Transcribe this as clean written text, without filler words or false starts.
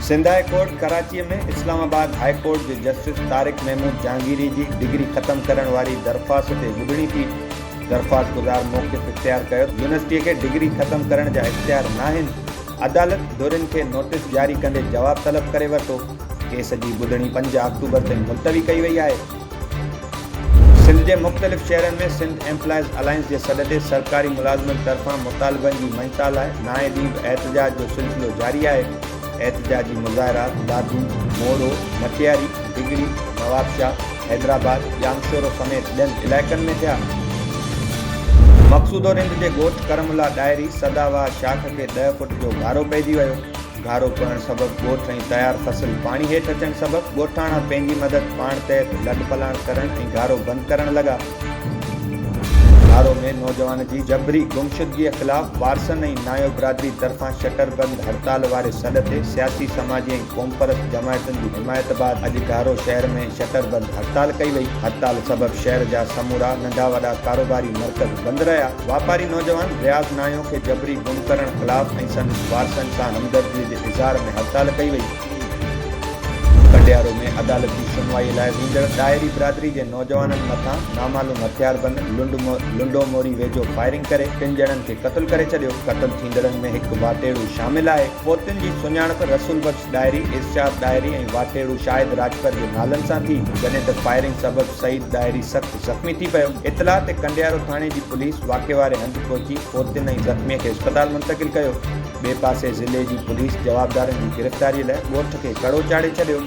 Sindh high court Karachi में Islamabad high court के justice Tariq Mahmud Jahangiri की डिग्री खत्म करण वाली दरख्वास्त से ॿुधणी थी। दरख्वास्त गुज़ार मौक़िफ़ इख्तियार कयो यूनिवर्सिटी के डिग्री खत्म करण जा इख्तियार नाहिन। अदालत धुरिन के नोटिस जारी कंदे जवाब तलब करे वरितो। केस की ॿुधणी 5 अक्टूबर ताईं मुलतवी कई वई आहे। सिंध के मुख़्तलिफ़ शहरन में सिंध एम्प्लॉइज़ अलायंस के सॾ ते सरकारी मुलाज़िमन तरफां मुतालबन की मइता लाइ नाए ॾींहुं बि एहतजाज जो सिलसिलो जारी है। एहतजाजी मुज़ाहिरात दादू, मोरो, मटियारी, डिगरी, नवाबशाह, हैदराबाद, जामशोरो समेत ॿियनि इलाइक़नि में थिया। मक़सूदो रिंद के ॻोठ करमला डायरी सदाबहार शाख के 10 फुट जो घारो पइजी वियो। घारो पवण सबबि ॻोठ ऐं तयारु फसल पाणी हेठि अचण सबबि ॻोठाणा पंहिंजी मदद पाण तहत लॾ पलाण करण ऐं घारो बंदि करण लॻा। घारो में नौजवान की जबरी गुमशुदगी के खिलाफ वारसन ऐं नायो बिरादरी तरफां शटरबंद हड़ताल वारे सॾ ते सियासी समाजी ऐं क़ौमपरस्त जमायतन की हिमायत बाद अॼु घारो शहर में शटरबंद हड़ताल कई वई। हड़ताल सबबि शहर जा समूरा नंढा वॾा कारोबारी मर्कज़ बंद रहा। वापारी नौजवान रियाज़ नायो के जबरी गुम करण खिलाफ ऐं संदसि वारसन सां हमदर्दी के इज़हार में हड़ताल कई वई। कंडियारो में अदालती सुनवाई लाइ वींदड़ डायरी बिरादरी के नौजवानन मथां नामालूम हथियारबंद लुंडो मोरी वेझो फायरिंग करे 3 ॼणनि के क़त्ल करे छॾियो। क़त्ल थींदड़नि में हिकु वाटेड़ू शामिल आहे। पोतनि जी सुञाणप रसूल बख्श डायरी, इर्शाद डायरी ऐं वाटेड़ू शाहिद राजपर के नालनि सां थी, जॾहिं त फायरिंग सबबि सईद डायरी सख़्त ज़ख़्मी थी पियो। इतला ते कंडियारो थाणे की पुलिस वाक़े वारे हंधि पहुची पोतनि ऐं ज़ख़्मीअ खे अस्पताल मुंतक़िल कयो। ॿिए पासे ज़िले की पुलिस जवाबदारनि की गिरफ़्तारी लाइ ॻोठ खे कड़ो चाढ़े छॾियो।